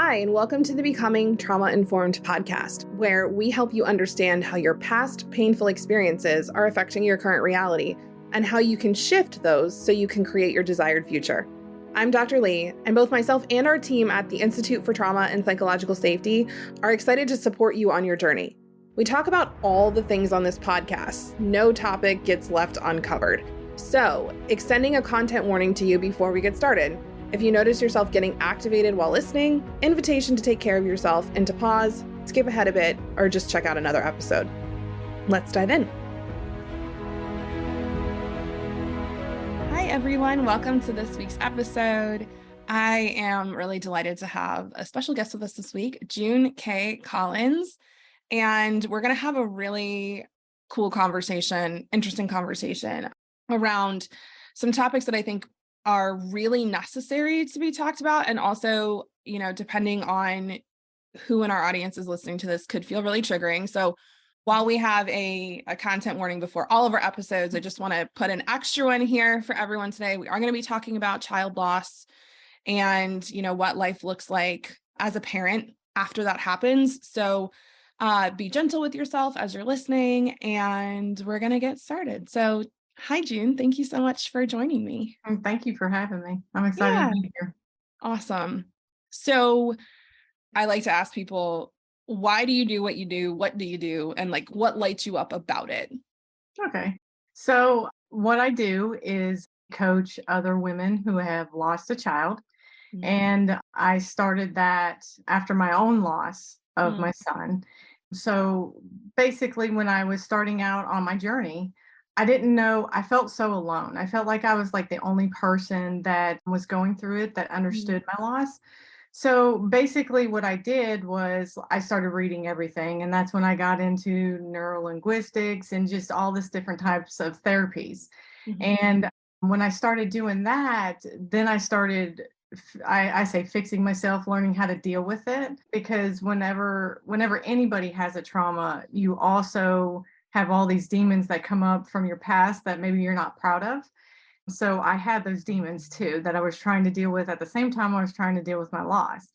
Hi, and welcome to the Becoming Trauma-Informed podcast, where we help you understand how your past painful experiences are affecting your current reality and how you can shift those so you can create your desired future. I'm Dr. Lee, and both myself and our team at the Institute for Trauma and Psychological Safety are excited to support you on your journey. We talk about all the things on this podcast. No topic gets left uncovered. So, extending a content warning to you before we get started. If you notice yourself getting activated while listening, invitation to take care of yourself and to pause, skip ahead a bit, or just check out another episode. Let's dive in. Hi, everyone. Welcome to this week's episode. I am really delighted to have a special guest with us this week, June K. Collins, and we're going to have a really cool conversation, interesting conversation around some topics that I think are really necessary to be talked about. And also, depending on who in our audience is listening to this, could feel really triggering. So while we have a content warning before all of our episodes, I just want to put an extra one here for everyone today. We are going to be talking about child loss and, what life looks like as a parent after that happens. So be gentle with yourself as you're listening, and we're going to get started. So hi, June. Thank you so much for joining me. Thank you for having me. I'm excited to be here. Awesome. So I like to ask people, why do you do what you do? What do you do? And what lights you up about it? Okay. So what I do is coach other women who have lost a child. Mm-hmm. And I started that after my own loss of my son. So basically, when I was starting out on my journey, I didn't know, I felt so alone. I felt like I was like the only person that was going through it that understood my loss. So basically what I did was I started reading everything. And that's when I got into neurolinguistics and just all this different types of therapies. And when I started doing that, then I started, I say fixing myself, learning how to deal with it. Because whenever anybody has a trauma, you also have all these demons that come up from your past that maybe you're not proud of. So I had those demons too that I was trying to deal with at the same time I was trying to deal with my loss.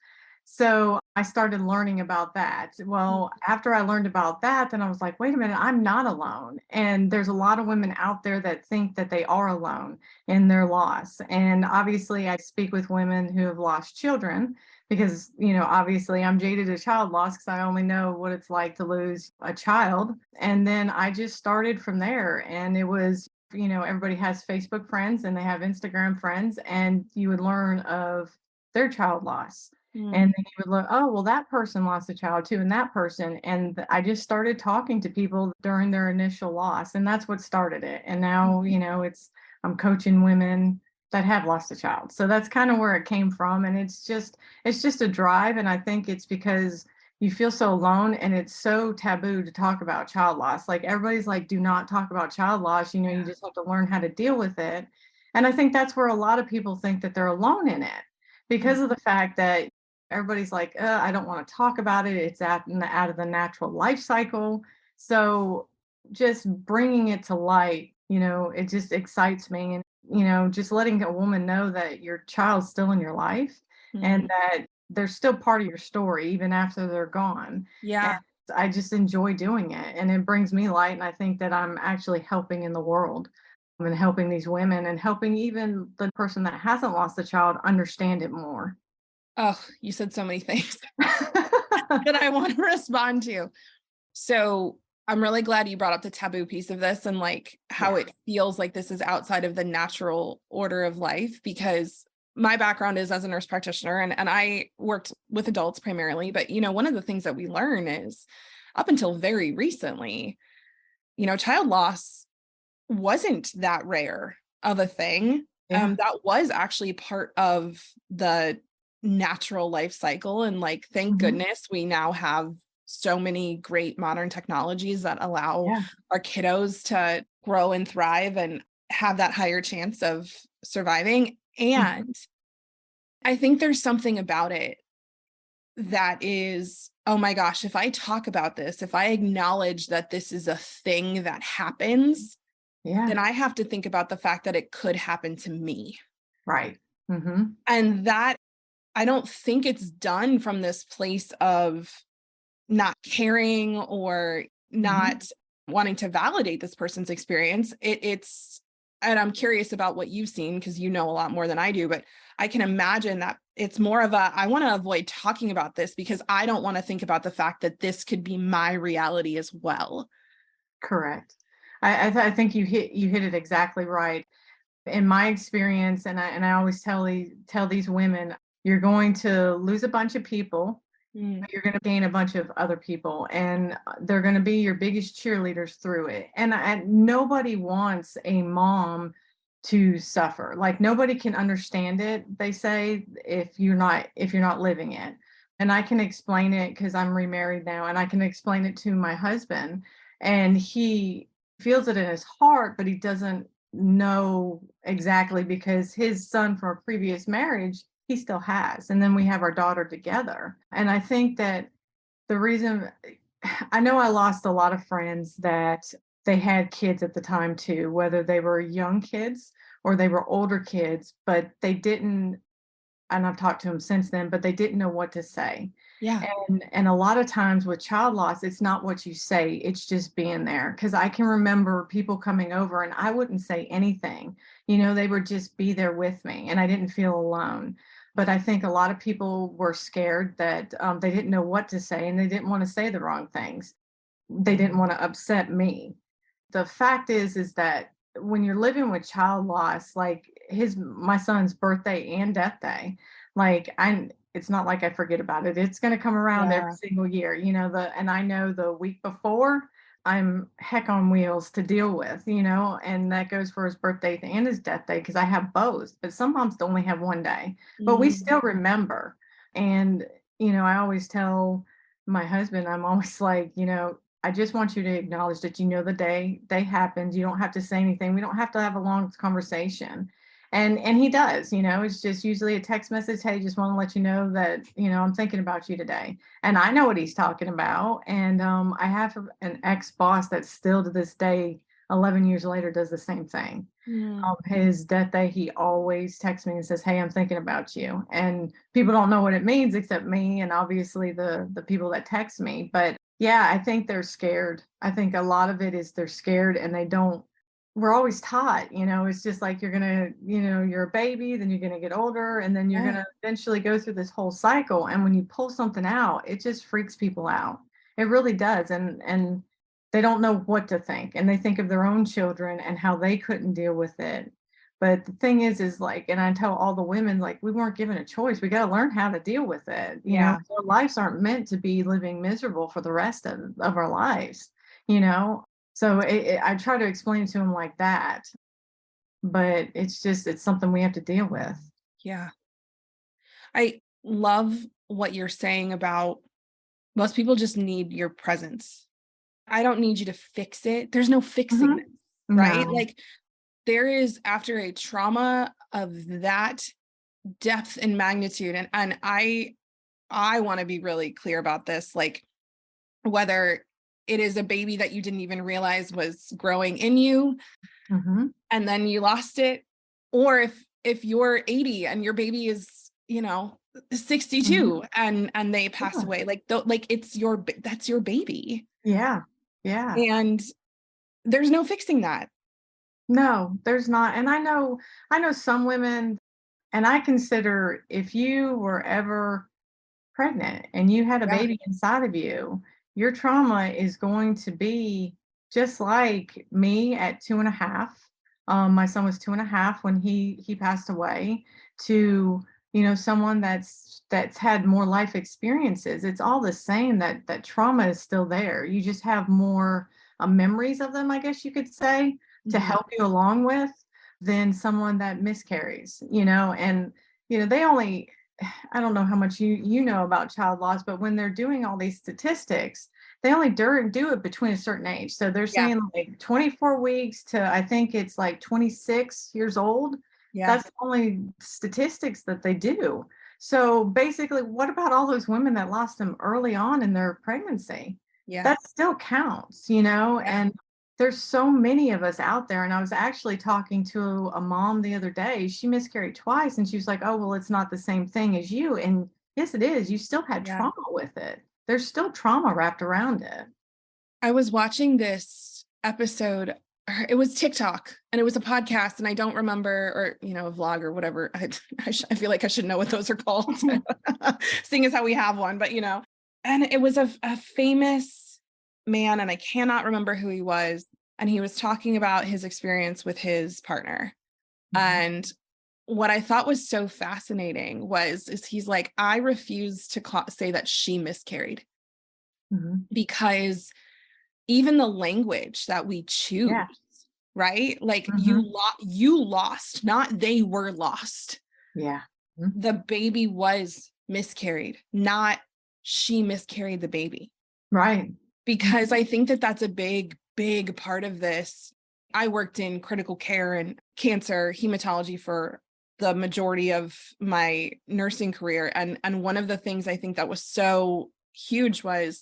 So I started learning about that. Well, after I learned about that, then I was like, wait a minute, I'm not alone. And there's a lot of women out there that think that they are alone in their loss. And obviously I speak with women who have lost children because, obviously I'm jaded to child loss because I only know what it's like to lose a child. And then I just started from there. And it was, everybody has Facebook friends and they have Instagram friends, and you would learn of their child loss. And then you would look, oh, well, that person lost a child too, and that person. And I just started talking to people during their initial loss. And that's what started it. And now, I'm coaching women that have lost a child. So that's kind of where it came from. And it's just a drive. And I think it's because you feel so alone, and it's so taboo to talk about child loss. Like everybody's like, do not talk about child loss. You just have to learn how to deal with it. And I think that's where a lot of people think that they're alone in it because of the fact that everybody's like, I don't want to talk about it. It's out of the natural life cycle. So just bringing it to light, it just excites me. And, just letting a woman know that your child's still in your life and that they're still part of your story, even after they're gone. Yeah. And I just enjoy doing it. And it brings me light. And I think that I'm actually helping in the world and helping these women and helping even the person that hasn't lost a child understand it more. Oh, you said so many things that I want to respond to. So I'm really glad you brought up the taboo piece of this and how it feels like this is outside of the natural order of life, because my background is as a nurse practitioner and I worked with adults primarily. But, one of the things that we learn is up until very recently, child loss wasn't that rare of a thing. That was actually part of the natural life cycle. And thank goodness we now have so many great modern technologies that allow our kiddos to grow and thrive and have that higher chance of surviving. And I think there's something about it that is, oh my gosh, if I talk about this, if I acknowledge that this is a thing that happens, then I have to think about the fact that it could happen to me. Right. And that I don't think it's done from this place of not caring or Mhm. not wanting to validate this person's experience. It's and I'm curious about what you've seen because you know a lot more than I do, but I can imagine that it's more of a, I want to avoid talking about this because I don't want to think about the fact that this could be my reality as well. Correct. I think you hit it exactly right. In my experience, and I always tell these women, you're going to lose a bunch of people, Mm, but you're going to gain a bunch of other people, and they're going to be your biggest cheerleaders through it. And nobody wants a mom to suffer. Like nobody can understand it, they say, if you're not living it. And I can explain it because I'm remarried now, and I can explain it to my husband, and he feels it in his heart, but he doesn't know exactly because his son from a previous marriage he still has. And then we have our daughter together. And I think that the reason I know I lost a lot of friends that they had kids at the time too, whether they were young kids or they were older kids, but they didn't, and I've talked to them since then, but they didn't know what to say. yeah. And a lot of times with child loss, it's not what you say, it's just being there. Because I can remember people coming over and I wouldn't say anything. They would just be there with me and I didn't feel alone. But I think a lot of people were scared that they didn't know what to say and they didn't want to say the wrong things. They didn't want to upset me. The fact is that when you're living with child loss, like my son's birthday and death day, like it's not like I forget about it. It's going to come around every Yeah. single year, and I know the week before I'm heck on wheels to deal with, and that goes for his birthday and his death day because I have both, but some moms only have one day, but we Mm, still remember. And, I always tell my husband, I'm always like, I just want you to acknowledge that the day happened. You don't have to say anything. We don't have to have a long conversation. And he does, it's just usually a text message. Hey, just want to let you know that, I'm thinking about you today. And I know what he's talking about. And I have an ex-boss that still to this day, 11 years later, does the same thing. mm, His death day, he always texts me and says, "Hey, I'm thinking about you." And people don't know what it means except me and obviously the people that text me. But yeah, I think they're scared. I think a lot of it is they're scared and they don't. We're always taught, it's just like you're a baby, then you're gonna get older, and then you're yeah. gonna eventually go through this whole cycle. And when you pull something out, it just freaks people out. It really does. And they don't know what to think and they think of their own children and how they couldn't deal with it. But the thing is like, and I tell all the women, like, we weren't given a choice. We got to learn how to deal with it. Yeah. Our lives aren't meant to be living miserable for the rest of our lives, you know? So I try to explain to them like that, but it's something we have to deal with. Yeah. I love what you're saying about most people just need your presence. I don't need you to fix it. There's no fixing Mhm. this, right? No. Like there is after a trauma of that depth and magnitude and I want to be really clear about this, like whether it is a baby that you didn't even realize was growing in you Mhm. and then you lost it, or if you're 80 and your baby is, 62 Mhm. and they pass Yeah. away, like it's that's your baby Yeah. Yeah. and there's no fixing that. No, there's not. And I know some women, and I consider if you were ever pregnant and you had a Yeah. baby inside of you, your trauma is going to be just like me at 2.5. My son was 2.5 when he passed away, to someone that's had more life experiences. It's all the same, that trauma is still there. You just have more memories of them, I guess you could say, to Mhm. help you along with than someone that miscarries, and they only, I don't know how much you know about child loss, but when they're doing all these statistics, they only do it between a certain age. So they're Yeah. saying like 24 weeks to, I think it's like 26 years old. Yeah. That's the only statistics that they do. So basically, what about all those women that lost them early on in their pregnancy? Yeah. That still counts, Yeah. and there's so many of us out there. And I was actually talking to a mom the other day. She miscarried twice, and she was like, oh, well, it's not the same thing as you. And yes, it is. You still had Yeah. trauma with it. There's still trauma wrapped around it. I was watching this episode. It was TikTok and it was a podcast, and I don't remember, or, a vlog or whatever. I feel like I should know what those are called, seeing as how we have one, but and it was a famous man, and I cannot remember who he was. And he was talking about his experience with his partner. Mm-hmm. And what I thought was so fascinating is he's like, I refuse to say that she miscarried, mm-hmm. because even the language that we choose, right? Like mm-hmm. you lost, not they were lost. Yeah. Mm-hmm. The baby was miscarried, not she miscarried the baby. Right. Because I think that that's a big, big part of this. I worked in critical care and cancer hematology for the majority of my nursing career. And one of the things I think that was so huge was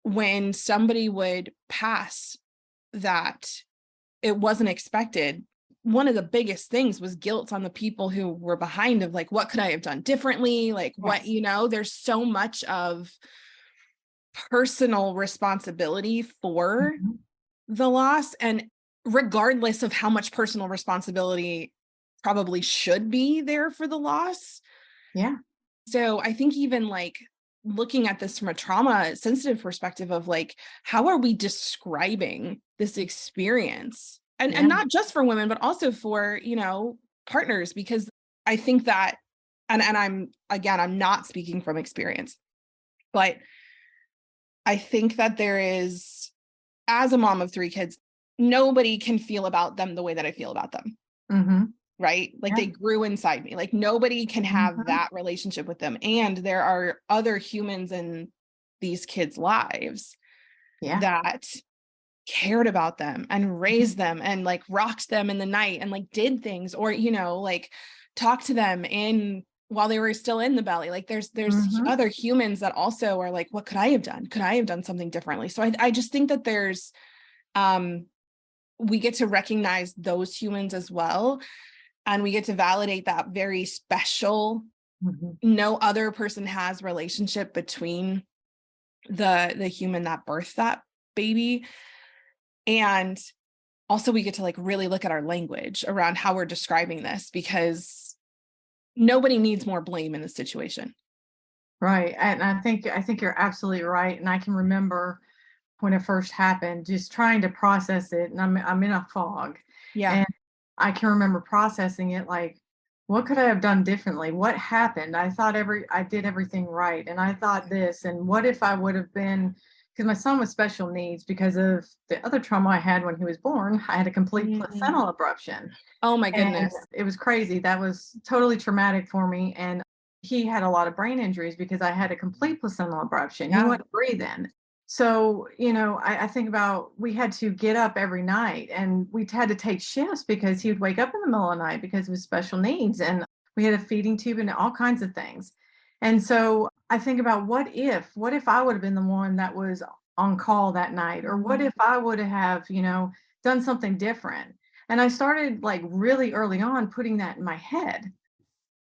when somebody would pass that it wasn't expected. One of the biggest things was guilt on the people who were behind, of like, what could I have done differently? Like, yes. What, there's so much of personal responsibility for mm-hmm. the loss. And regardless of how much personal responsibility probably should be there for the loss. Yeah. So I think even like looking at this from a trauma sensitive perspective of like, how are we describing this experience? And not just for women, but also for, partners, because I think that, and I'm not speaking from experience, but I think that there is, as a mom of 3 kids, nobody can feel about them the way that I feel about them. Mm-hmm. Right? Like they grew inside me. Like nobody can have mm-hmm. that relationship with them. And there are other humans in these kids' lives that cared about them and raised them and like rocked them in the night and like did things, or, like talked to them while they were still in the belly. Like there's mm-hmm. other humans that also are like, what could I have done? Could I have done something differently? So I just think that there's, we get to recognize those humans as well. And we get to validate that very special, mm-hmm. no other person has relationship between the human that birthed that baby. And also we get to like really look at our language around how we're describing this, because nobody needs more blame in this situation. Right. And I think you're absolutely right. And I can remember when it first happened, just trying to process it. And I'm in a fog. Yeah. And I can remember processing it like, what could I have done differently? What happened? I thought I did everything right. And I thought this, and what if I would have been, because my son was special needs because of the other trauma I had when he was born. I had a complete placental abruption. Oh my goodness. And it was crazy. That was totally traumatic for me. And he had a lot of brain injuries because I had a complete placental abruption. He wouldn't breathe in. So, I think about, we had to get up every night, and we had to take shifts because he would wake up in the middle of the night because of his special needs. And we had a feeding tube and all kinds of things. And so I think about, what if I would have been the one that was on call that night? Or what if I would have, done something different? And I started like really early on putting that in my head.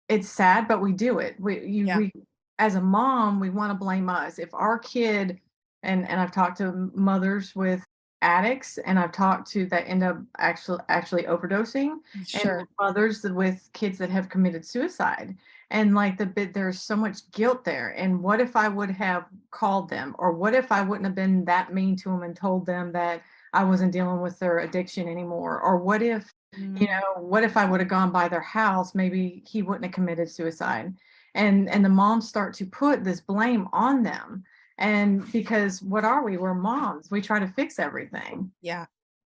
It's sad, but we do it. We as a mom, we want to blame us. If our kid, and I've talked to mothers with addicts, and I've talked to that end up actually overdosing, sure. and mothers with kids that have committed suicide. And like there's so much guilt there. And what if I would have called them? Or what if I wouldn't have been that mean to them and told them that I wasn't dealing with their addiction anymore? Or what if, what if I would have gone by their house? Maybe he wouldn't have committed suicide. And the moms start to put this blame on them. And because what are we? We're moms. We try to fix everything. Yeah.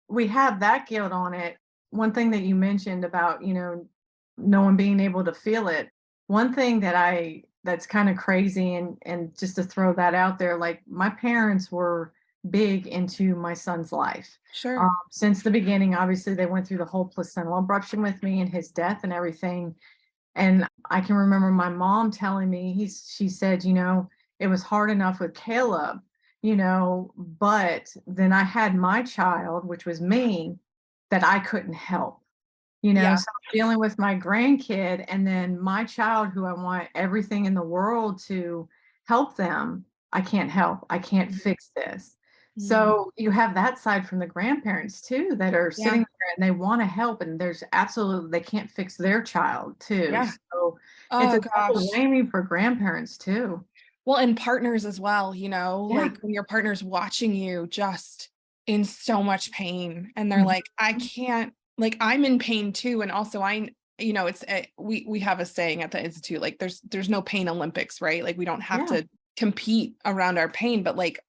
We have that guilt on it. One thing that you mentioned about, no one being able to feel it. One thing that's kind of crazy, and just to throw that out there, like my parents were big into my son's life. Sure. Since the beginning, obviously they went through the whole placental abruption with me and his death and everything. And I can remember my mom telling me, she said, it was hard enough with Caleb, but then I had my child, which was me, that I couldn't help. Yeah. So I'm dealing with my grandkid and then my child who I want everything in the world to help them. I can't help. I can't Mhm. fix this. Mhm. So you have that side from the grandparents too that are sitting Yeah. there and they want to help and there's absolutely they can't fix their child too. Yeah. So it's Oh a double gosh. whammy for grandparents too. Well, and partners as well, Yeah. like when your partner's watching you just in so much pain and they're Mhm. like, I can't, like I'm in pain too. And also it's we have a saying at the Institute, like there's no pain Olympics, right? Like we don't have Yeah. to compete around our pain, but like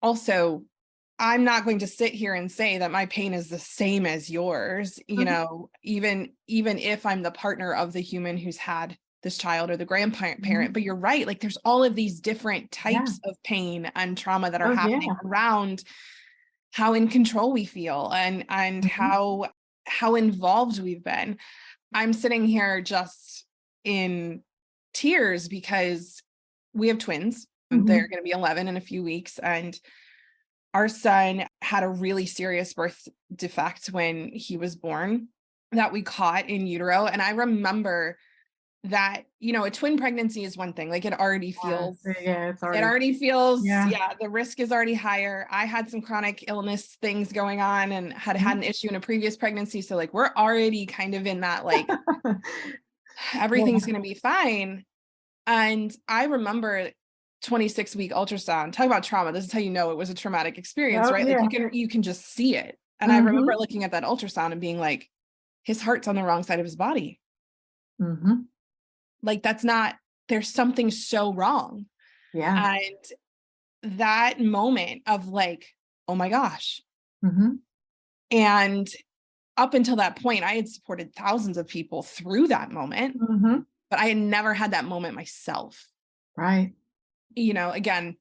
also I'm not going to sit here and say that my pain is the same as yours, Mhm. even if I'm the partner of the human who's had this child or the grandparent Mhm. parent. But you're right, like there's all of these different Yeah. types of pain and trauma that are Oh happening yeah. around how in control we feel and Mhm. how involved we've been. I'm sitting here just in tears because we have twins and they're Mhm. going to be 11 in a few weeks, and our son had a really serious birth defect when he was born that we caught in utero. And I remember that, a twin pregnancy is one thing. Like Yeah, it's it already already feels, yeah. yeah, the risk is already higher. I had some chronic illness things going on and had Mhm. an issue in a previous pregnancy. So like we're already kind of in that, like everything's Yeah. going to be fine. And I remember 26-week ultrasound. Talk about trauma. This is how you know it was a traumatic experience, Oh, right? Like yeah. you can just see it. And I remember Mhm. looking at that ultrasound and being like, his heart's on the wrong side of his body. Mhm. Like there's something so wrong. Yeah. And that moment of like, oh my gosh. Mhm. And up until that point, I had supported thousands of people through that moment, Mhm. but I had never had that moment myself. Right. Again,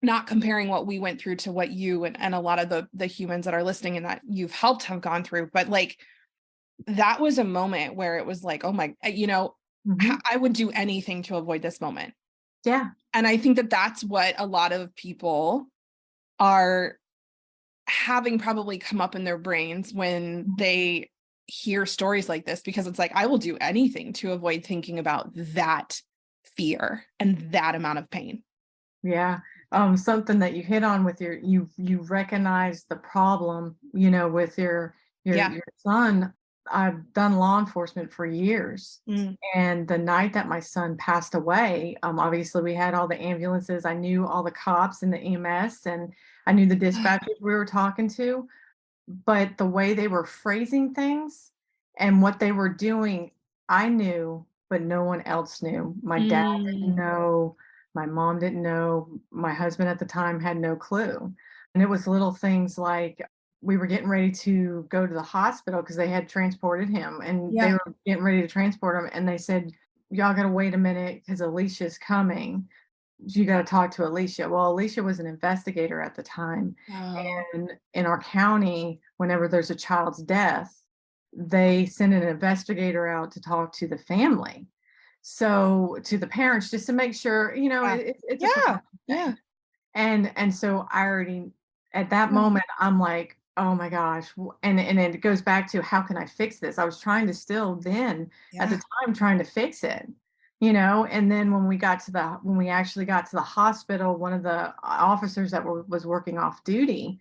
not comparing what we went through to what you and a lot of the humans that are listening and that you've helped have gone through, but like that was a moment where it was like, oh my, Mhm. I would do anything to avoid this moment. Yeah. And I think that that's what a lot of people are having probably come up in their brains when Mhm. they hear stories like this, because it's like, I will do anything to avoid thinking about that fear and that amount of pain. Yeah. Something that you hit on with you recognize the problem, with Yeah. your son. I've done law enforcement for years. Mm. And the night that my son passed away, obviously we had all the ambulances. I knew all the cops and the EMS and I knew the dispatchers we were talking to, but the way they were phrasing things and what they were doing, I knew, but no one else knew. My dad didn't Mm. know, my mom didn't know, my husband at the time had no clue. And it was little things like we were getting ready to go to the hospital because they had transported him and they Yeah. were getting ready to transport him. And they said, y'all got to wait a minute because Alicia's coming. You got to talk to Alicia. Well, Alicia was an investigator at the time. Oh. And in our county, whenever there's a child's death, they send an investigator out to talk to the family. So to the parents, just to make sure, Yeah. it's a Yeah. protection Yeah. thing. And so I already at that Yeah. moment, I'm like, oh my gosh. And it goes back to how can I fix this? I was trying to still then at the Yeah. time trying to fix it. And then when we actually got to the hospital, one of the officers that was working off duty,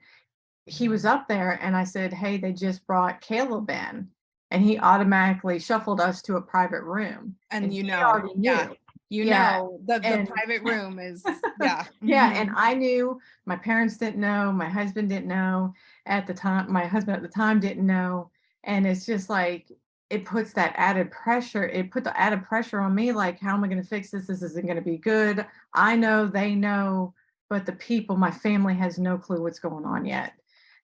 he was up there and I said, hey, they just brought Caleb in. And he automatically shuffled us to a private room. And And he already yeah, knew. Yeah. the And private room is, yeah. yeah, and Mhm. I knew, my parents didn't know, my husband didn't know at the time, my husband at the time didn't know. And it's just like it puts that added pressure. It put the added pressure on me, like, how am I going to fix this? This isn't going to be good. I know they know, but the people, my family has no clue what's going on yet.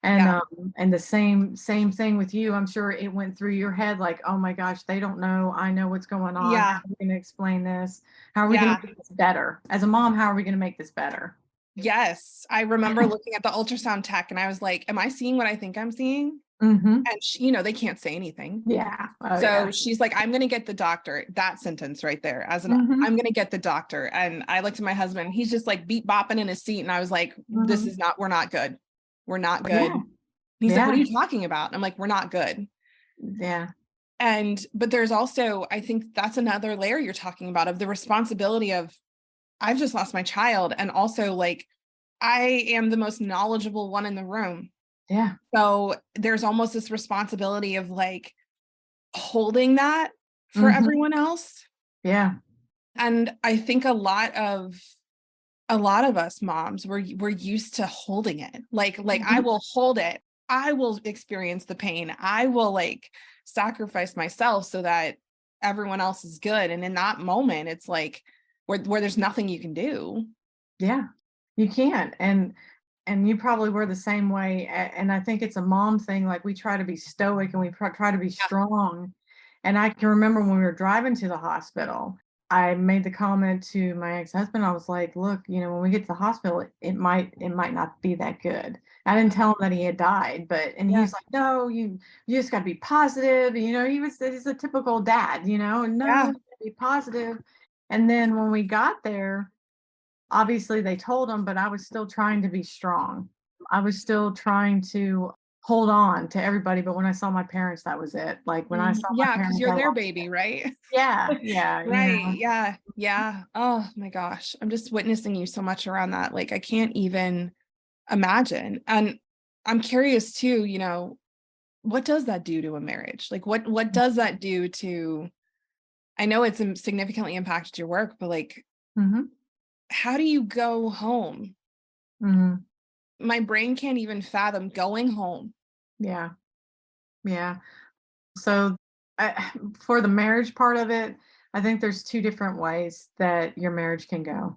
And Yeah. and the same thing with you. I'm sure it went through your head like, oh my gosh, they don't know. I know what's going on. How Yeah. are we going to explain this? How are we going Yeah. to make this better? As a mom, how are we going to make this better? Yes. I remember looking at the ultrasound tech and I was like, am I seeing what I think I'm seeing? Hmm. And she, you know, they can't say anything. Yeah. Oh, So yeah. she's like, I'm going to get the doctor. That sentence right there, as an, Hmm. I'm going to get the doctor. And I looked at my husband, and he's just like beat bopping in his seat. And I was like, this Hmm. is not, we're not good. We're not good. Yeah. And he's like, what Yeah. are you talking about? And I'm like, we're not good. Yeah. And, but there's also, I think that's another layer you're talking about of the responsibility of, I've just lost my child. And also like, I am the most knowledgeable one in the room. Yeah. So there's almost this responsibility of like holding that for Hmm. everyone else. Yeah. And I think a lot of us moms we're used to holding it. Like I Hmm. will hold it. I will experience the pain. I will like sacrifice myself so that everyone else is good. And in that moment, it's like where there's nothing you can do. Yeah. You can't. And you probably were the same way. And I think it's a mom thing. Like we try to be stoic and we try to be Yeah. strong. And I can remember when we were driving to the hospital, I made the comment to my ex-husband. I was like, look, when we get to the hospital, it might not be that good. I didn't tell him that he had died, and he Yeah. was like, no, you just gotta be positive. He's a typical dad, and Yeah. no, be positive. And then when we got there, obviously they told him, but I was still trying to be strong. I was still trying to hold on to everybody. But when I saw my parents, that was it. Like when I saw my Yeah, because parents, you're I their lost baby, it. right? Yeah, yeah, Right. Yeah. Yeah. Oh my gosh. I'm just witnessing you so much around that. Like I can't even imagine. And I'm curious too, what does that do to a marriage? Like what does that do to, I know it's significantly impacted your work, but like Hmm. how do you go home? Hmm. My brain can't even fathom going home. Yeah, yeah. So for the marriage part of it, I think there's two different ways that your marriage can go.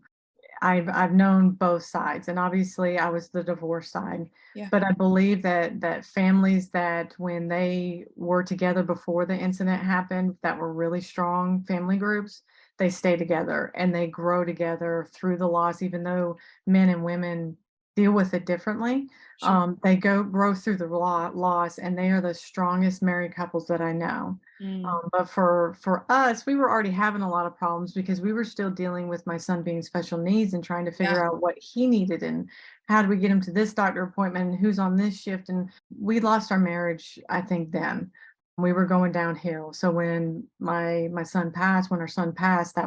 I've known both sides, and obviously I was the divorce side. Yeah. But I believe that families that when they were together before the incident happened, that were really strong family groups, they stay together and they grow together through the loss, even though men and women deal with it differently. Sure. They grow through the loss, and they are the strongest married couples that I know. Mm, But for us, we were already having a lot of problems because we were still dealing with my son being special needs and trying to yeah. figure out what he needed and how do we get him to this doctor appointment and who's on this shift. And we lost our marriage, I think then. We were going downhill. So when my son passed, when our son passed,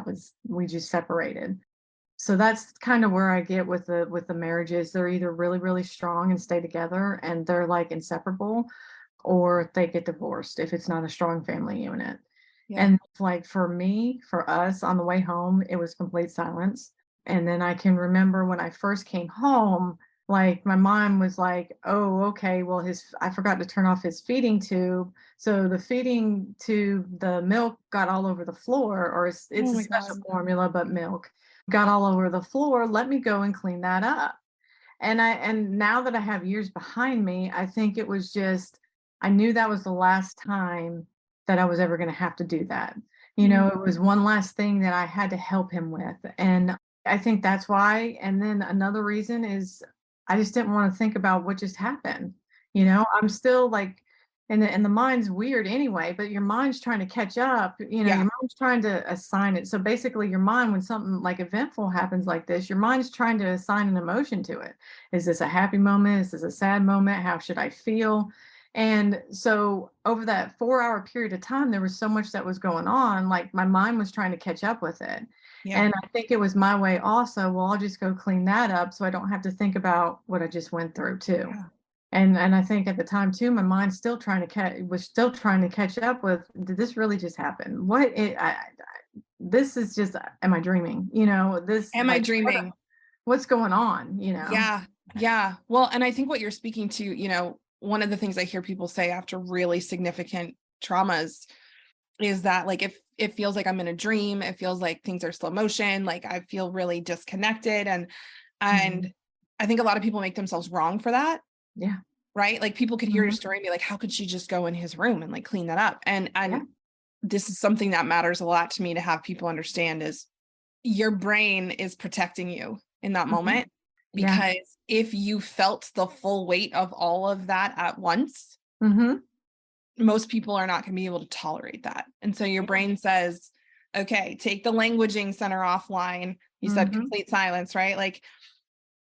we just separated. So that's kind of where I get with the marriages. They're either really, really strong and stay together and they're like inseparable, or they get divorced if it's not a strong family unit. Yeah. And like for us on the way home, it was complete silence. And then I can remember when I first came home, like my mom was like, oh, okay, well, I forgot to turn off his feeding tube. So the feeding tube, the milk got all over the floor, or it's Oh a my special God. formula, but milk got all over the floor. Let me go and clean that up. And now that I have years behind me, I think it was just I knew that was the last time that I was ever going to have to do that. Mm, It was one last thing that I had to help him with. And I think that's why. And then another reason is I just didn't want to think about what just happened. yeah. I'm still like and the mind's weird anyway, but your mind's trying to catch up, your Yeah. mind's trying to assign it. So basically your mind, when something like eventful happens like this, your mind's trying to assign an emotion to it. Is this a happy moment? Is this a sad moment? How should I feel? And so over that 4 hour period of time, there was so much that was going on. Like my mind was trying to catch up with it. Yeah. And I think it was my way also. Well, I'll just go clean that up so I don't have to think about what I just went through too. Yeah. And I think at the time too, my mind's still trying to catch up with, did this really just happen? This is just, am I dreaming? This Am I like dreaming? what's going on? Yeah. Yeah. Well, and I think what you're speaking to, one of the things I hear people say after really significant traumas is that like if it feels like I'm in a dream, it feels like things are slow motion, like I feel really disconnected. And Mhm. I think a lot of people make themselves wrong for that, Yeah. right? Like people could hear your Mhm. story and be like, how could she just go in his room and like clean that up? And Yeah. this is something that matters a lot to me to have people understand is your brain is protecting you in that Mhm. moment. Yeah. because if you felt the full weight of all of that at once, Mm-hmm. most people are not going to be able to tolerate that. And so your brain says, okay, take the languaging center offline. You said Mm-hmm. complete silence, right? Like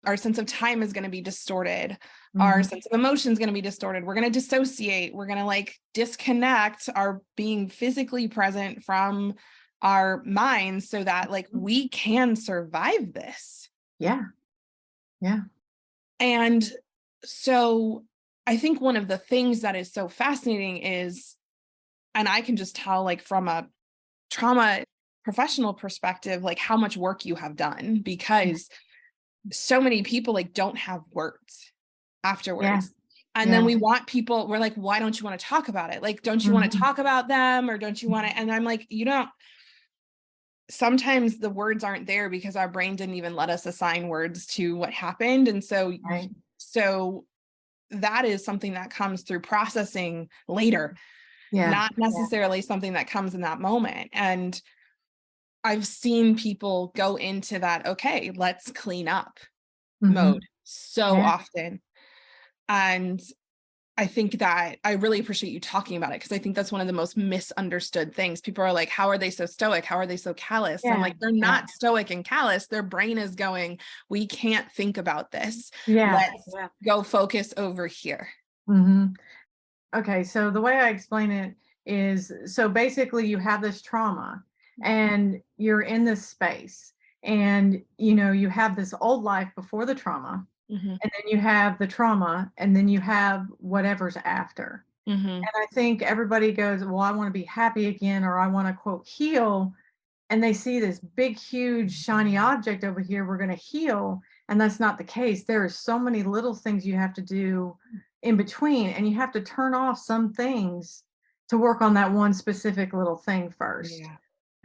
our sense of time is going to be distorted. Our Mm-hmm. sense of emotion is going to be distorted. We're going to dissociate. We're going to like disconnect our being physically present from our minds so that like we can survive this. Yeah. Yeah. And so I think one of the things that is so fascinating is, and I can just tell like from a trauma professional perspective, like how much work you have done, because so many people like don't have words Yeah. afterwards. And Yeah. then we're like, why don't you want to talk about it? Like, don't you want to Mm-hmm. talk about them, or don't you want to? And I'm like, you don't, sometimes the words aren't there because our brain didn't even let us assign words to what happened. And Right. so that is something that comes through processing later, Yeah. not necessarily something that comes in that moment. And I've seen people go into that, okay, let's clean up Mm-hmm. mode so Yeah. often. And I think that I really appreciate you talking about it, because I think that's one of the most misunderstood things. People are like, how are they so stoic? How are they so callous? I'm Yeah. like, they're not stoic and callous. Their brain is going, we can't think about this. Yeah. Let's go focus over here. Mm-hmm. Okay, so the way I explain it is, so basically you have this trauma and you're in this space, and you have this old life before the trauma, Mm-hmm. and then you have the trauma, and then you have whatever's after. Mm-hmm. And I think everybody goes, well, I want to be happy again, or I want to quote heal, and they see this big huge shiny object over here, we're going to heal, and that's not the case. There are so many little things you have to do in between, and you have to turn off some things to work on that one specific little thing first. Yeah.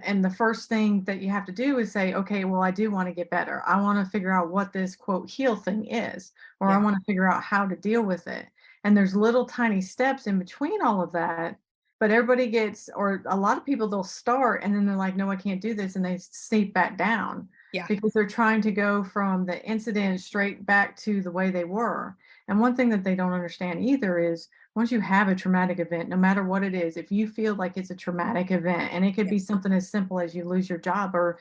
And the first thing that you have to do is say, okay, well, I do want to get better. I want to figure out what this quote heal thing is, or I want to figure out how to deal with it. And there's little tiny steps in between all of that. But everybody gets, or a lot of people, they'll start and then they're like, no, I can't do this. And they seep back down because they're trying to go from the incident straight back to the way they were. And one thing that they don't understand either is, once you have a traumatic event, no matter what it is, if you feel like it's a traumatic event, and it could be something as simple as you lose your job, or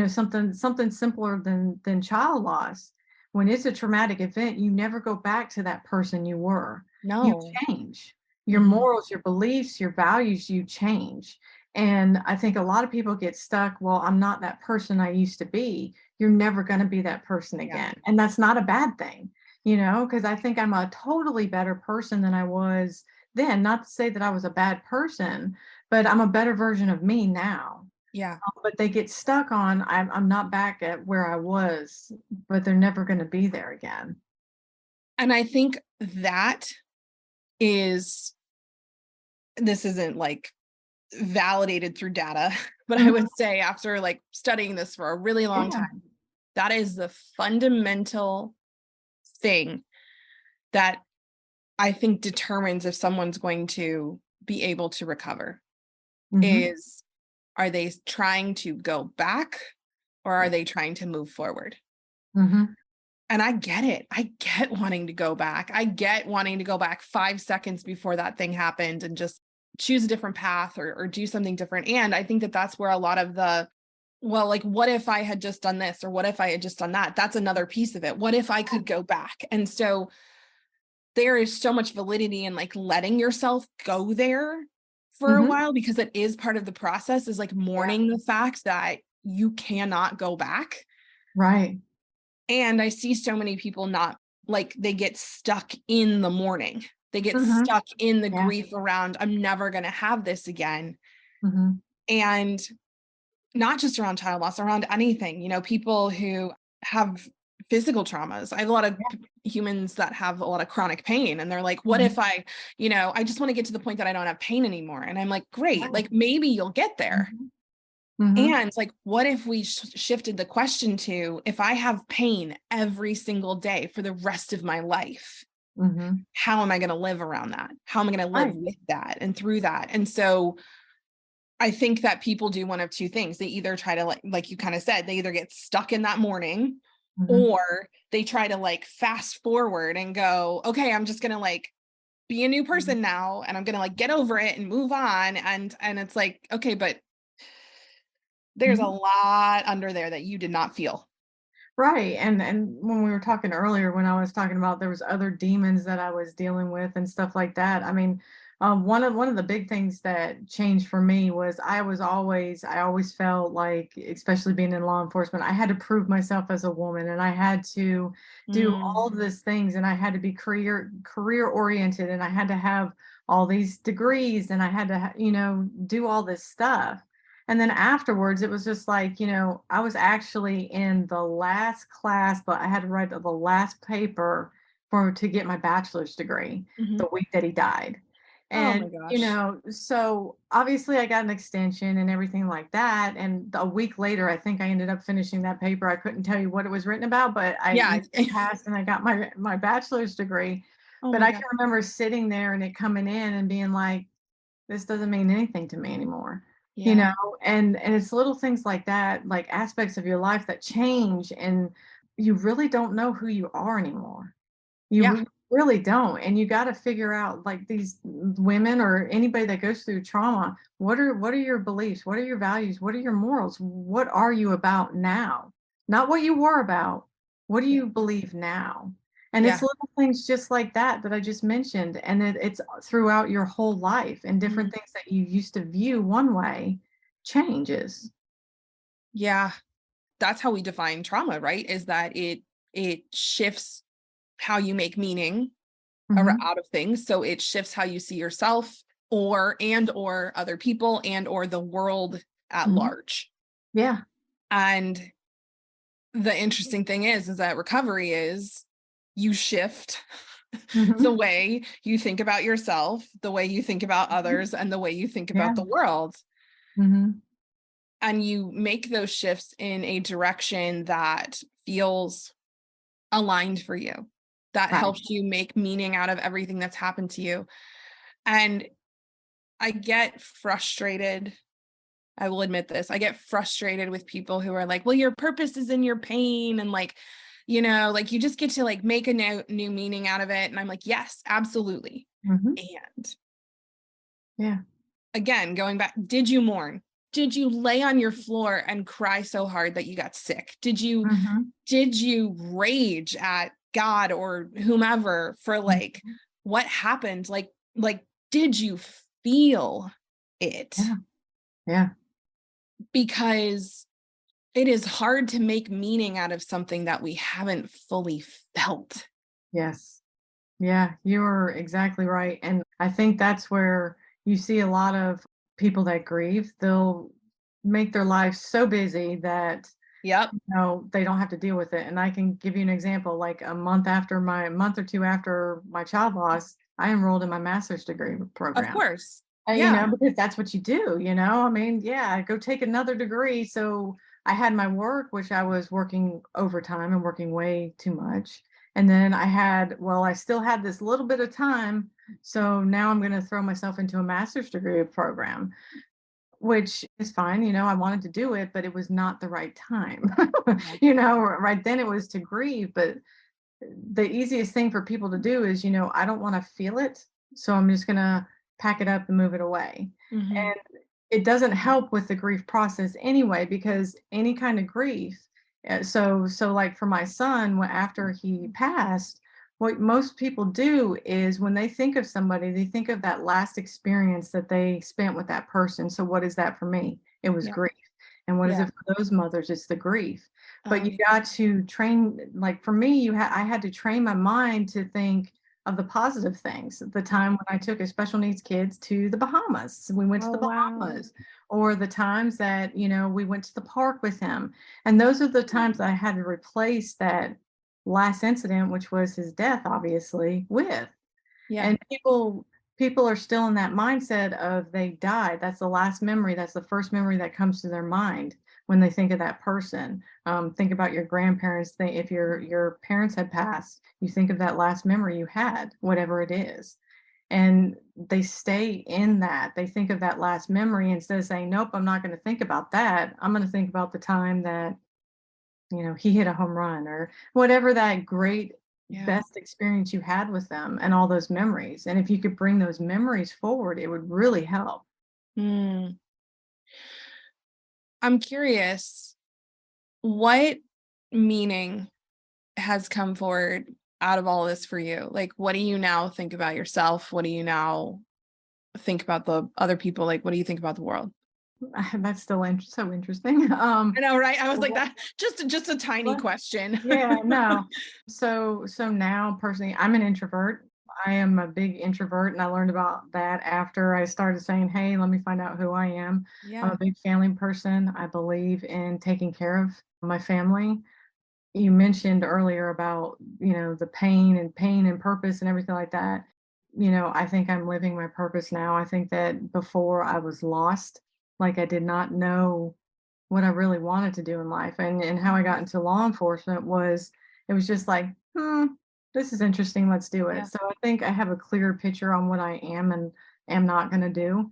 something simpler than child loss. When it's a traumatic event, you never go back to that person you were. No. You change. Your morals, your beliefs, your values, you change. And I think a lot of people get stuck, well, I'm not that person I used to be. You're never going to be that person again. And that's not a bad thing, because I think I'm a totally better person than I was then. Not to say that I was a bad person, but I'm a better version of me now. Yeah. But they get stuck on, I'm not back at where I was, but they're never going to be there again. And I think that is, this isn't like validated through data, but I would say after like studying this for a really long time, that is the fundamental thing that I think determines if someone's going to be able to recover. Is, are they trying to go back, or are they trying to move forward? And I get it. I get wanting to go back. I get wanting to go back 5 seconds before that thing happened and just choose a different path, or do something different. And I think that that's where a lot of the, well, like, what if I had just done this, or what if I had just done that? That's another piece of it. What if I could go back? And so there is so much validity in like letting yourself go there for a while, because it is part of the process, is like mourning the fact that you cannot go back. Right. And I see so many people not, like, they get stuck in the mourning. They get stuck in the grief around, I'm never going to have this again. And not just around child loss, around anything, people who have physical traumas. I have a lot of humans that have a lot of chronic pain, and they're like, what if I just want to get to the point that I don't have pain anymore? And I'm like, great, like maybe you'll get there. And like, what if we shifted the question to, if I have pain every single day for the rest of my life, how am I going to live around that? How am I going to live with that and through that? And so I think that people do one of two things. They either try to, like you kind of said, they either get stuck in that mourning, Mhm. or they try to like fast forward and go, okay, I'm just gonna like be a new Mhm. person now and I'm gonna like get over it and move on. And it's like, okay, but there's a Mhm. lot under there that you did not feel. Right, and when we were talking earlier, when I was talking about there was other demons that I was dealing with and stuff like that. I mean, one of the big things that changed for me was I always felt like, especially being in law enforcement, I had to prove myself as a woman, and I had to do Mm, all these things, and I had to be career oriented, and I had to have all these degrees, and I had to do all this stuff. And then afterwards, it was just like, I was actually in the last class, but I had to write the last paper to get my bachelor's degree mhm. the week that he died. Oh my And, gosh. so obviously I got an extension and everything like that. And a week later, I think I ended up finishing that paper. I couldn't tell you what it was written about, but Yeah. passed and I got my bachelor's degree. Oh But my I god. can remember sitting there and it coming in and being like, this doesn't mean anything to me anymore, you Yeah. know? And it's little things like that, like aspects of your life that change, and you really don't know who you are anymore. Yeah. Really don't. And you got to figure out, like, these women or anybody that goes through trauma, what are your beliefs? What are your values? What are your morals? What are you about now? Not what you were about. What do Yeah. you believe now? And it's Yeah. little things just like that I just mentioned. And it's throughout your whole life, and Mhm. different things that you used to view one way changes. Yeah. That's how we define trauma, right? Is that it shifts how you make meaning Hmm. out of things. So it shifts how you see yourself or other people and or the world at Hmm. large. Yeah. And the interesting thing is that recovery is you shift the Hmm. way you think about yourself, the way you think about Hmm. others, and the way you think Yeah. about the world. Hmm. And you make those shifts in a direction that feels aligned for you, that Right. helps you make meaning out of everything that's happened to you. And I get frustrated. I will admit this. I get frustrated with people who are like, well, your purpose is in your pain. And like, like you just get to like make a new meaning out of it. And I'm like, yes, absolutely. Hmm. And Yeah. again, going back, did you mourn? Did you lay on your floor and cry so hard that you got sick? Hmm. Did you rage at God or whomever for like Mhm. what happened? Like did you feel it? Yeah. Yeah. Because it is hard to make meaning out of something that we haven't fully felt. Yes. Yeah, you're exactly right. And I think that's where you see a lot of people that grieve. They'll make their lives so busy that Yep. they don't have to deal with it. And I can give you an example. Like a month or two after my child loss, I enrolled in my master's degree Of program. course. Yeah. Because that's what you do, I mean, yeah, go take another degree. So I had my work, which I was working overtime and working way too much. And then I still had this little bit of time. So now I'm going to throw myself into a master's degree program, which is fine. I wanted to do it, but it was not the right time. Yeah. Right then it was to grieve. But the easiest thing for people to do is, I don't want to feel it. So I'm just going to pack it up and move it away. Mhm. And it doesn't help with the grief process anyway, because any kind of grief. So like for my son, after he passed, what most people do is when they think of somebody, they think of that last experience that they spent with that person. So what is that for me? It was Yeah. grief. And what is Yeah. it for those mothers? It's the grief. But Oh, you yeah. got to train, like for me, I had to train my mind to think of the positive things. The time when I took a special needs kids to the Bahamas, we went to Oh, the wow. Bahamas, or the times that, we went to the park with him. And those are the times that I had to replace that last incident, which was his death, obviously, with. Yeah. And people are still in that mindset of they died. That's the last memory. That's the first memory that comes to their mind when they think of that person. Think about your grandparents. If your parents had passed, you think of that last memory you had, whatever it is. And they stay in that. They think of that last memory instead of saying, nope, I'm not going to think about that. I'm going to think about the time that he hit a home run, or whatever that great Yeah. best experience you had with them, and all those memories. And if you could bring those memories forward, it would really help. Mm. I'm curious, what meaning has come forward out of all this for you? Like, what do you now think about yourself? What do you now think about the other people? Like, what do you think about the world? That's still so interesting. I know, right? I was like What, that, just a tiny what? question. Yeah, no. So now personally, I'm an introvert. I am a big introvert, and I learned about that after I started saying, "Hey, let me find out who I am." I'm Yeah. a big family person. I believe in taking care of my family. You mentioned earlier about, the pain and purpose and everything like that. I think I'm living my purpose now. I think that before I was lost, like I did not know what I really wanted to do in life. And how I got into law enforcement was, it was just like, this is interesting, let's do it. Yeah. So I think I have a clearer picture on what I am and am not going to do.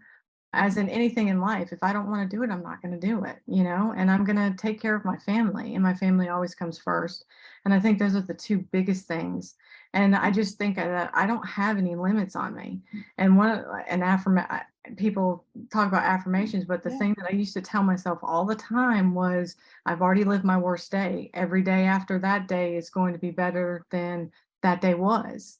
As in anything in life, if I don't want to do it, I'm not going to do it, and I'm going to take care of my family, and my family always comes first. And I think those are the two biggest things. And I just think that I don't have any limits on me. And people talk about affirmations, but the Yeah. thing that I used to tell myself all the time was, I've already lived my worst day. Every day after that day is going to be better than that day was.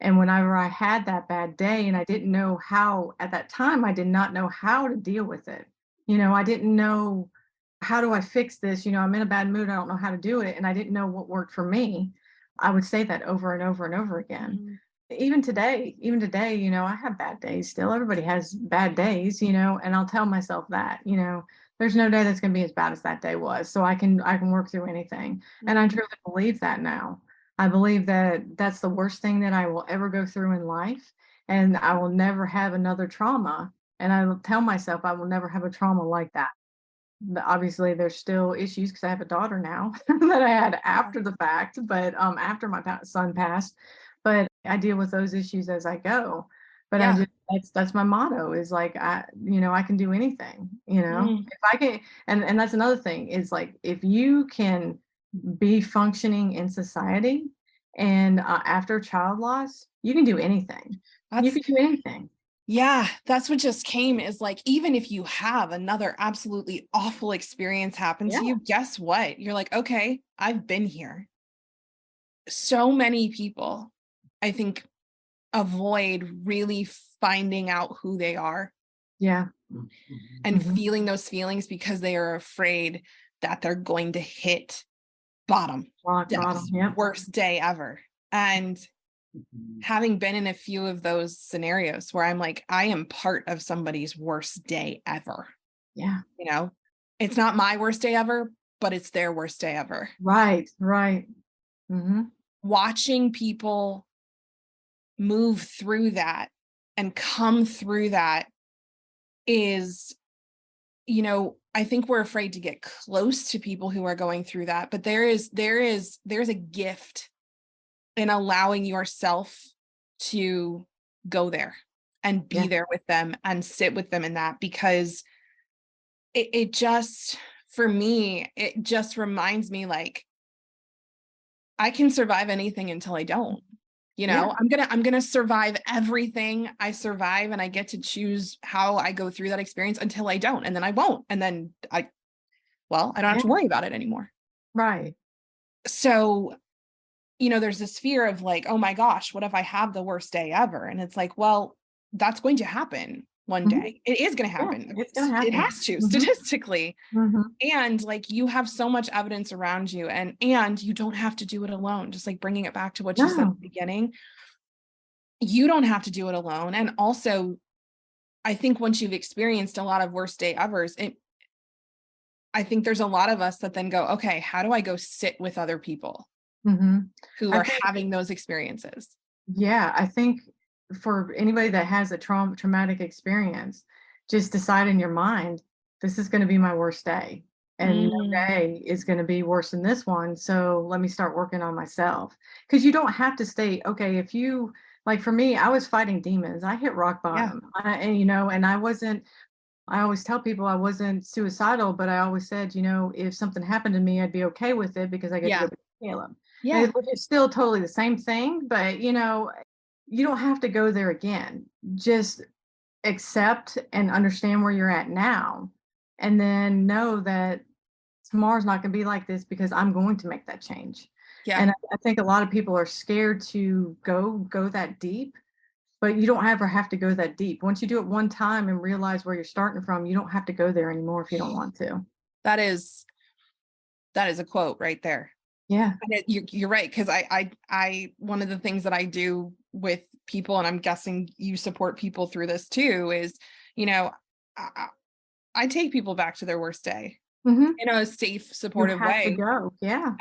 And whenever I had that bad day and I didn't know how, at that time, I did not know how to deal with it. I didn't know, how do I fix this? I'm in a bad mood. I don't know how to do it. And I didn't know what worked for me. I would say that over and over and over again. Mhm. Even today, I have bad days still. Everybody has bad days, and I'll tell myself that, there's no day that's going to be as bad as that day was. So I can work through anything. And I Mhm. truly believe that now. I believe that that's the worst thing that I will ever go through in life, and I will never have another trauma. And I will tell myself I will never have a trauma like that. But obviously, there's still issues because I have a daughter now that I had Yeah. after the fact, but after my son passed. But I deal with those issues as I go. But I Yeah. just that's my motto, is like, I can do anything. Mm. If I can, and that's another thing, is like, if you can be functioning in society, and after child loss, you can do anything. You That's can do anything. Yeah, that's what just came, is like, even if you have another absolutely awful experience happen Yeah, to you, guess what? You're like, okay, I've been here. So many people, I think, avoid really finding out who they are yeah. and Hmm. feeling those feelings because they are afraid that they're going to hit bottom, Rock bottom. depths, Yep. worst day ever. And having been in a few of those scenarios where I'm like, I am part of somebody's worst day ever. Yeah. You know, it's not my worst day ever, but it's their worst day ever. Right. Right. Hmm. Watching people move through that and come through that is, I think we're afraid to get close to people who are going through that, but there's a gift in allowing yourself to go there and be Yeah. there with them and sit with them in that, because it just, for me, it just reminds me, like, I can survive anything until I don't. Yeah. I'm gonna survive everything I survive, and I get to choose how I go through that experience until I don't, and then I won't, and then I don't have Yeah. to worry about it anymore. Right. So, there's this fear of like, oh my gosh, what if I have the worst day ever? And it's like, well, that's going to happen one Hmm. day. It is going to Yeah. happen. It's gonna It happen. has to, Hmm. statistically. Hmm. And like, you have so much evidence around you, and you don't have to do it alone. Just like bringing it back to what you said at No. the beginning, you don't have to do it alone. And also, I think once you've experienced a lot of worst day evers, I think there's a lot of us that then go, okay, how do I go sit with other people Hmm. who I are think, having those experiences? yeah, I think for anybody that has a traumatic experience, just decide in your mind, this is going to be my worst day. And no Mm, day is going to be worse than this one. So let me start working on myself. Because you don't have to stay, okay, if you, like for me, I was fighting demons. I hit rock yeah. bottom. And I wasn't. I always tell people I wasn't suicidal, but I always said, if something happened to me, I'd be okay with it because I get to go back to Caleb. Yeah. Which is still totally the same thing, but you don't have to go there again. Just accept and understand where you're at now, and then know that tomorrow's not going to be like this because I'm going to make that change. Yeah. And I think a lot of people are scared to go that deep, but you don't ever have to go that deep. Once you do it one time and realize where you're starting from, you don't have to go there anymore if you don't want to. That is a quote right there. Yeah. And you're right. Cause I, one of the things that I do with people, and I'm guessing you support people through this too, is, I take people back to their worst day in a safe, supportive way. To go. Yeah.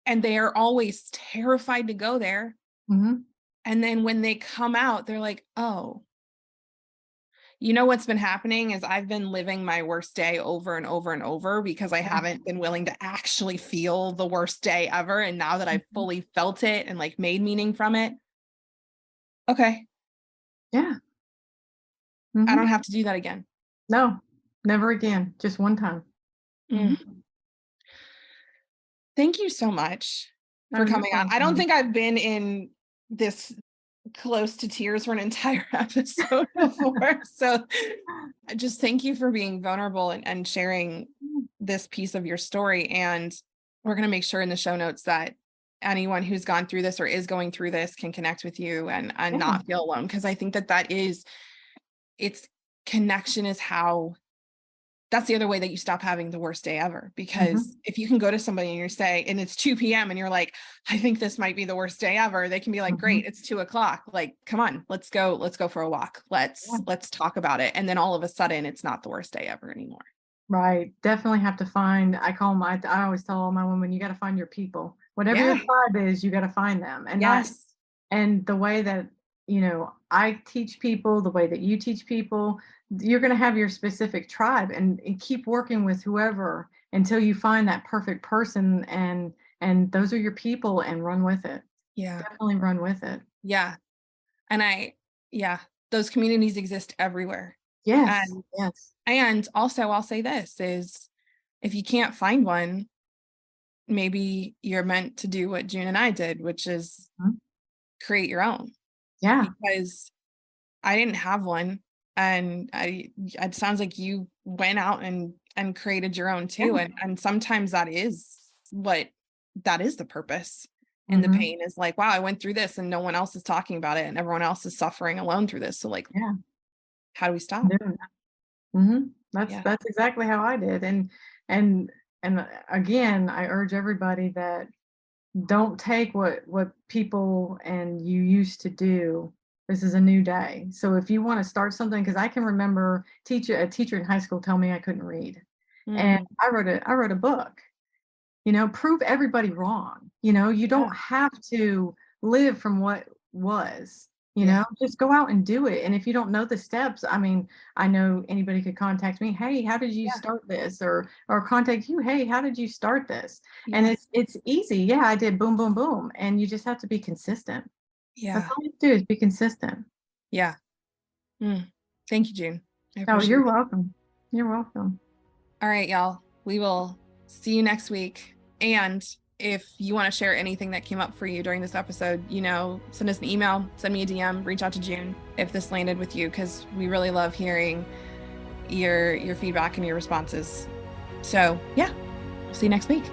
And they are always terrified to go there. And then when they come out, they're like, oh, what's been happening is I've been living my worst day over and over and over because I haven't been willing to actually feel the worst day ever. And now that I've fully felt it and like made meaning from it. Okay. Yeah. I don't have to do that again. No, never again. Just one time. Thank you so much for coming on. I don't think I've been in this close to tears for an entire episode before. So just thank you for being vulnerable and sharing this piece of your story. And we're going to make sure in the show notes that anyone who's gone through this or is going through this can connect with you and not feel alone. Because I think it's connection is how, that's the other way that you stop having the worst day ever. Because if you can go to somebody and and it's 2 p.m. and you're like, I think this might be the worst day ever. They can be like, great, it's 2:00. Like, come on, let's go for a walk. Let's talk about it. And then all of a sudden it's not the worst day ever anymore. Right. Definitely have to find, I always tell all my women, you got to find your people. Whatever your tribe is, you got to find them. And and the way that, I teach people, the way that you teach people, you're going to have your specific tribe and keep working with whoever until you find that perfect person, and those are your people, and run with it. Yeah. Definitely run with it. Yeah. And those communities exist everywhere. Yes. And also I'll say this is, if you can't find one, maybe you're meant to do what June and I did, which is create your own. Yeah. Because I didn't have one. And it sounds like you went out and created your own too. And sometimes that is the purpose. And the pain is like, wow, I went through this and no one else is talking about it and everyone else is suffering alone through this. So like, how do we stop? That's exactly how I did. And again, I urge everybody that don't take what people and you used to do. This is a new day. So if you want to start something, because I can remember a teacher in high school tell me I couldn't read. And I wrote a book, prove everybody wrong. You don't have to live from what was, just go out and do it. And if you don't know the steps, I mean, I know anybody could contact me. Hey, how did you start this? Or contact you. Hey, how did you start this? And it's easy. Yeah, I did boom, boom, boom. And you just have to be consistent. Yeah. That's all you do is be consistent. Yeah. Thank you, June. Oh, you're welcome. You're welcome. All right, y'all. We will see you next week. And if you want to share anything that came up for you during this episode, send us an email, send me a DM, reach out to June if this landed with you, because we really love hearing your feedback and your responses. So we'll see you next week.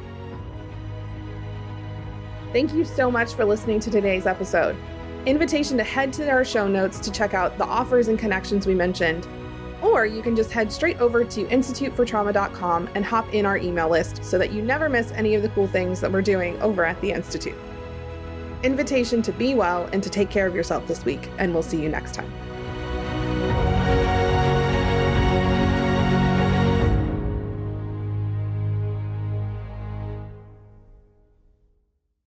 Thank you so much for listening to today's episode. Invitation to head to our show notes to check out the offers and connections we mentioned. Or you can just head straight over to institutefortrauma.com and hop in our email list so that you never miss any of the cool things that we're doing over at the Institute. Invitation to be well and to take care of yourself this week, and we'll see you next time.